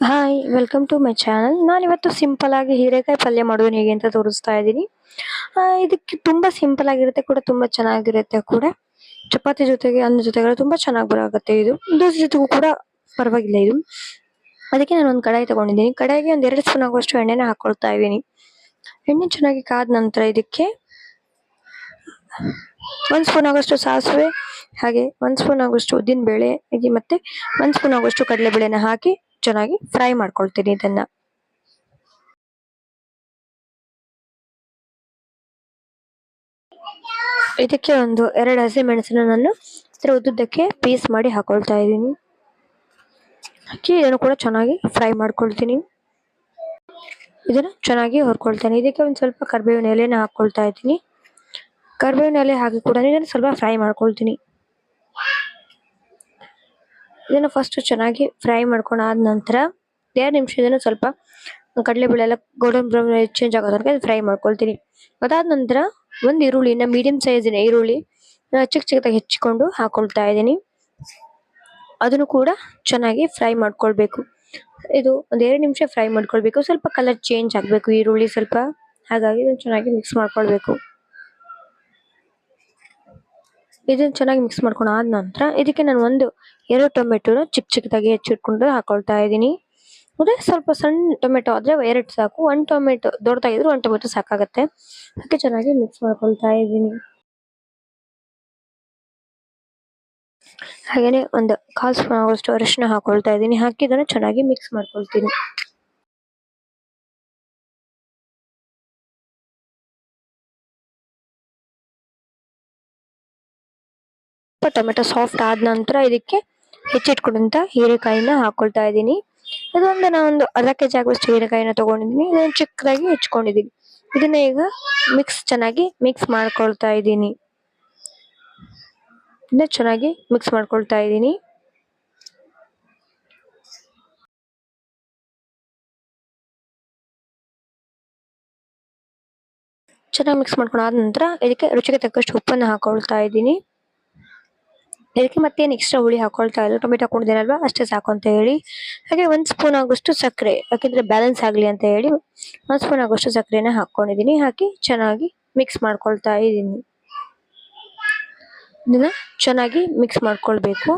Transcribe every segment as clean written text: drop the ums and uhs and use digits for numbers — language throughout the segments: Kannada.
Hi welcome to my channel. ನಾನಿವತ್ತು ಸಿಂಪಲ್ ಆಗಿ ಹೀರೆಕಾಯಿ ಪಲ್ಯ ಮಾಡೋದು ಹೇಗೆ ಅಂತ ತೋರಿಸ್ತಾ ಇದ್ದೀನಿ. ಇದಕ್ಕೆ ತುಂಬಾ ಸಿಂಪಲ್ ಆಗಿರುತ್ತೆ ಕೂಡ ತುಂಬಾ ಚೆನ್ನಾಗಿರುತ್ತೆ ಕೂಡ. ಚಪಾತಿ ಜೊತೆಗೆ ಅನ್ನ ಜೊತೆಗೆ ತುಂಬಾ ಚೆನ್ನಾಗಿ ಬರಾಗುತ್ತೆ ಇದು. ದೋಸೆ ಜೊತೆಗೂ ಕೂಡ ಪರವಾಗಿಲ್ಲ ಇದು. ಅದಕ್ಕೆ ನಾನು ಒಂದು ಕಡಾಯಿ ತಗೊಂಡಿದ್ದೀನಿ. ಕಡಾಯಿಗೆ ಒಂದು 2 ಸ್ಪೂನ್ ಆಗುವಷ್ಟು ಎಣ್ಣೆನ ಹಾಕೊಳ್ತಾ ಇದ್ದೀನಿ. ಎಣ್ಣೆ ಚೆನ್ನಾಗಿ ಕಾದ ನಂತರ ಇದಕ್ಕೆ 1 ಸ್ಪೂನ್ ಆಗುವಷ್ಟು ಸಾಸಿವೆ, ಹಾಗೆ 1 ಸ್ಪೂನ್ ಆಗುವಷ್ಟು ಉದ್ದಿನ ಬೇಳೆ ಮತ್ತೆ 1 ಸ್ಪೂನ್ ಆಗುವಷ್ಟು ಕಡಲೆಬೇಳೆನ ಹಾಕಿ ಚೆನ್ನಾಗಿ ಫ್ರೈ ಮಾಡ್ಕೊಳ್ತೀನಿ ಇದನ್ನ. ಇದಕ್ಕೆ ಒಂದು 2 ಹಸಿಮೆಣಸನ್ನ ನಾನು ಉದ್ದುದ್ದಕ್ಕೆ ಪೀಸ್ ಮಾಡಿ ಹಾಕೊಳ್ತಾ ಇದ್ದೀನಿ. ಹಾಕಿ ಇದನ್ನು ಕೂಡ ಚೆನ್ನಾಗಿ ಫ್ರೈ ಮಾಡ್ಕೊಳ್ತೀನಿ. ಇದನ್ನು ಚೆನ್ನಾಗಿ ಹುರ್ಕೊಳ್ತೇನೆ. ಇದಕ್ಕೆ ಒಂದು ಸ್ವಲ್ಪ ಕರಿಬೇವಿನ ಎಲೆನ ಹಾಕೊಳ್ತಾ ಇದ್ದೀನಿ. ಕರಿಬೇವಿನ ಎಲೆ ಹಾಕಿ ಕೂಡ ಇದನ್ನು ಸ್ವಲ್ಪ ಫ್ರೈ ಮಾಡ್ಕೊಳ್ತೀನಿ. ಇದನ್ನು ಫಸ್ಟ್ ಚೆನ್ನಾಗಿ ಫ್ರೈ ಮಾಡ್ಕೊಂಡಾದ ನಂತರ 2 ನಿಮಿಷ ಇದನ್ನು ಸ್ವಲ್ಪ ಕಡಲೆಬೇಳೆ ಎಲ್ಲ ಗೋಲ್ಡನ್ ಬ್ರೌನ್ ಚೇಂಜ್ ಆಗೋ ತನಕ ಫ್ರೈ ಮಾಡ್ಕೊಳ್ತೀನಿ. ಅದಾದ ನಂತರ ಒಂದು ಈರುಳ್ಳಿನ ಮೀಡಿಯಂ ಸೈಜಿನ ಈರುಳ್ಳಿ ಚಿಕ್ಕ ಚಿಕ್ಕದಾಗಿ ಹೆಚ್ಚಿಕೊಂಡು ಹಾಕೊಳ್ತಾ ಇದ್ದೀನಿ. ಅದನ್ನು ಕೂಡ ಚೆನ್ನಾಗಿ ಫ್ರೈ ಮಾಡ್ಕೊಳ್ಬೇಕು. ಇದು ಒಂದು 2 ನಿಮಿಷ ಫ್ರೈ ಮಾಡ್ಕೊಳ್ಬೇಕು. ಸ್ವಲ್ಪ ಕಲರ್ ಚೇಂಜ್ ಆಗಬೇಕು ಈರುಳ್ಳಿ ಸ್ವಲ್ಪ, ಹಾಗಾಗಿ ಇದನ್ನು ಚೆನ್ನಾಗಿ ಮಿಕ್ಸ್ ಮಾಡ್ಕೊಳ್ಬೇಕು. ಇದನ್ನ ಚೆನ್ನಾಗಿ ಮಿಕ್ಸ್ ಮಾಡ್ಕೊಂಡು ಆದ ನಂತರ ಇದಕ್ಕೆ ನಾನು 2 ಟೊಮೆಟೊನ ಚಿಕ್ಕ ಚಿಕ್ಕದಾಗಿ ಹೆಚ್ಚಿಟ್ಕೊಂಡು ಹಾಕೊಳ್ತಾ ಇದ್ದೀನಿ. ಮತ್ತೆ ಸ್ವಲ್ಪ ಸಣ್ಣ ಟೊಮೆಟೊ ಆದ್ರೆ 2 ಸಾಕು. 1 ಟೊಮೆಟೊ ದೊಡ್ಡದಾಗಿದ್ರೆ 1 ಟೊಮೆಟೊ ಸಾಕಾಗತ್ತೆ. ಅದಕ್ಕೆ ಚೆನ್ನಾಗಿ ಮಿಕ್ಸ್ ಮಾಡ್ಕೊಳ್ತಾ ಇದ್ದೀನಿ. ಹಾಗೇನೆ ಒಂದು 1/4 ಸ್ಪೂನ್ ಆಗುವಷ್ಟು ಅರಿಶಿನ ಹಾಕೊಳ್ತಾ ಇದ್ದೀನಿ. ಹಾಕಿ ಇದನ್ನ ಚೆನ್ನಾಗಿ ಮಿಕ್ಸ್ ಮಾಡ್ಕೊಳ್ತೀನಿ. ಟೊಮೆಟೊ ಸಾಫ್ಟ್ ಆದ ನಂತರ ಇದಕ್ಕೆ ಹೆಚ್ಚಿಟ್ಕೊಂಡಂತ ಹೀರೆಕಾಯಿನ ಹಾಕೊಳ್ತಾ ಇದ್ದೀನಿ. ನಾನೊಂದು ಅರ್ಧ ಕೆಜಿ ಆಗುವಷ್ಟು ಹೀರೆಕಾಯಿನ ತಗೊಂಡಿದ್ದೀನಿ. ಇದನ್ನ ಚಿಕ್ಕದಾಗಿ ಹೆಚ್ಕೊಂಡಿದ್ದೀನಿ. ಇದನ್ನ ಈಗ ಚೆನ್ನಾಗಿ ಮಿಕ್ಸ್ ಮಾಡ್ಕೊಳ್ತಾ ಇದ್ದೀನಿ. ಚೆನ್ನಾಗಿ ಮಿಕ್ಸ್ ಮಾಡ್ಕೊಳ್ತಾ ಇದ್ದೀನಿ. ಚೆನ್ನಾಗಿ ಮಿಕ್ಸ್ ಮಾಡ್ಕೊಂಡಾದ ನಂತರ ಇದಕ್ಕೆ ರುಚಿಗೆ ತಕ್ಕಷ್ಟು ಉಪ್ಪನ್ನು ಹಾಕೊಳ್ತಾ ಇದ್ದೀನಿ. ಇದಕ್ಕೆ ಮತ್ತೇನು ಎಕ್ಸ್ಟ್ರಾ ಹುಳಿ ಹಾಕೊಳ್ತಾ ಇಲ್ಲ, ಟೊಮೆಟೊ ಹಾಕೊಂಡಿದ್ದೀನಲ್ವಾ ಅಷ್ಟೇ ಸಾಕು ಅಂತ ಹೇಳಿ. ಹಾಗೆ 1 ಸ್ಪೂನ್ ಆಗುವಷ್ಟು ಸಕ್ಕರೆ, ಯಾಕೆಂದ್ರೆ ಬ್ಯಾಲೆನ್ಸ್ ಆಗಲಿ ಅಂತ ಹೇಳಿ 1 ಸ್ಪೂನ್ ಆಗುವಷ್ಟು ಸಕ್ಕರೆನ ಹಾಕೊಂಡಿದ್ದೀನಿ. ಹಾಕಿ ಚೆನ್ನಾಗಿ ಮಿಕ್ಸ್ ಮಾಡ್ಕೊಳ್ತಾ ಇದ್ದೀನಿ. ಇದನ್ನ ಚೆನ್ನಾಗಿ ಮಿಕ್ಸ್ ಮಾಡ್ಕೊಳ್ಬೇಕು.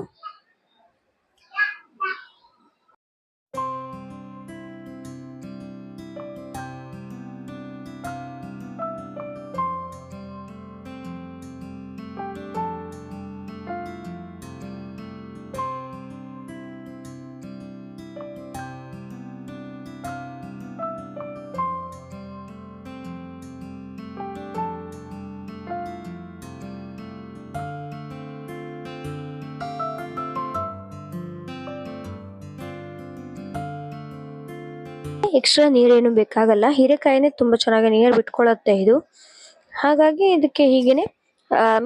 ಎಕ್ಸ್ಟ್ರಾ ನೀರೇನು ಬೇಕಾಗಲ್ಲ. ಹೀರೆಕಾಯಿನೇ ತುಂಬಾ ಚೆನ್ನಾಗಿ ನೀರು ಬಿಟ್ಕೊಳ್ಳುತ್ತೆ ಇದು. ಹಾಗಾಗಿ ಇದಕ್ಕೆ ಹೀಗೇನೆ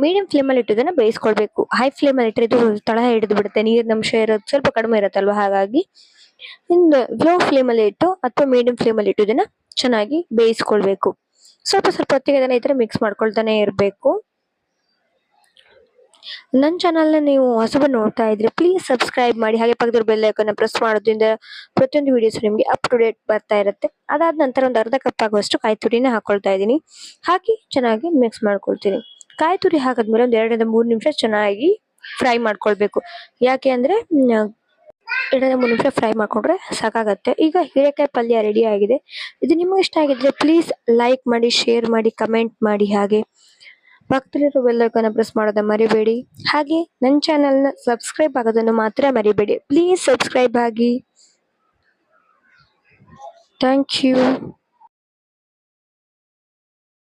ಮೀಡಿಯಂ ಫ್ಲೇಮಲ್ಲಿ ಇಟ್ಟು ಇದನ್ನ ಬೇಯಿಸ್ಕೊಳ್ಬೇಕು. ಹೈ ಫ್ಲೇಮಲ್ಲಿ ಇಟ್ಟರೆ ಇದು ತಳ ಹಿಡಿದು ಬಿಡುತ್ತೆ. ನೀರಿನ ಅಂಶ ಇರೋದು ಸ್ವಲ್ಪ ಕಡಿಮೆ ಇರುತ್ತಲ್ವಾ, ಹಾಗಾಗಿ ಇನ್ನು ಲೋ ಫ್ಲೇಮಲ್ಲಿ ಇಟ್ಟು ಅಥವಾ ಮೀಡಿಯಂ ಫ್ಲೇಮಲ್ಲಿ ಇಟ್ಟು ಇದನ್ನ ಚೆನ್ನಾಗಿ ಬೇಯಿಸ್ಕೊಳ್ಬೇಕು. ಸ್ವಲ್ಪ ಸ್ವಲ್ಪ ಹೊತ್ತಿಗೆ ಇದನ್ನ ಈ ತರ ಮಿಕ್ಸ್ ಮಾಡ್ಕೊಳ್ತಾನೆ ಇರಬೇಕು. ನನ್ನ ಚಾನಲ್ನ ನೀವು ಹೊಸಬರು ನೋಡ್ತಾ ಇದ್ರೆ ಪ್ಲೀಸ್ ಸಬ್ಸ್ಕ್ರೈಬ್ ಮಾಡಿ. ಹಾಗೆ ಪಕ್ಕದ ಬೆಲ್ ಐಕಾನ್ ಪ್ರೆಸ್ ಮಾಡೋದ್ರಿಂದ ಪ್ರತಿಯೊಂದು ವಿಡಿಯೋಸ್ ನಿಮಗೆ ಅಪ್ ಟು ಡೇಟ್ ಬರ್ತಾ ಇರುತ್ತೆ. ಅದಾದ ನಂತರ ಒಂದು ಅರ್ಧ ಕಪ್ ಆಗುವಷ್ಟು ಕಾಯಿ ತುರಿನ ಹಾಕೊಳ್ತಾ ಇದ್ದೀನಿ. ಹಾಕಿ ಚೆನ್ನಾಗಿ ಮಿಕ್ಸ್ ಮಾಡ್ಕೊಳ್ತೀನಿ. ಕಾಯಿ ತುರಿ ಹಾಕಿದ್ಮೇಲೆ ಒಂದು 2 ರಿಂದ 3 ನಿಮಿಷ ಚೆನ್ನಾಗಿ ಫ್ರೈ ಮಾಡ್ಕೊಳ್ಬೇಕು. ಯಾಕೆ ಅಂದ್ರೆ 2 ರಿಂದ 3 ನಿಮಿಷ ಫ್ರೈ ಮಾಡ್ಕೊಂಡ್ರೆ ಸಾಕಾಗತ್ತೆ. ಈಗ ಹೀರೆಕಾಯಿ ಪಲ್ಯ ರೆಡಿ ಆಗಿದೆ. ಇದು ನಿಮ್ಗೆ ಇಷ್ಟ ಆಗಿದ್ರೆ ಪ್ಲೀಸ್ ಲೈಕ್ ಮಾಡಿ, ಶೇರ್ ಮಾಡಿ, ಕಮೆಂಟ್ ಮಾಡಿ. ಹಾಗೆ ಪಕ್ಕದಲ್ಲಿರೋ ಬೆಲ್ ಐಕಾನ್ ಪ್ರೆಸ್ ಮಾಡೋದನ್ನ ಮರಿಬೇಡಿ. ಹಾಗೆ ನನ್ನ ಚಾನೆಲ್ನ ಸಬ್ಸ್ಕ್ರೈಬ್ ಆಗೋದನ್ನು ಮಾತ್ರ ಮರಿಬೇಡಿ. ಪ್ಲೀಸ್ ಸಬ್ಸ್ಕ್ರೈಬ್ ಆಗಿ. Thank you.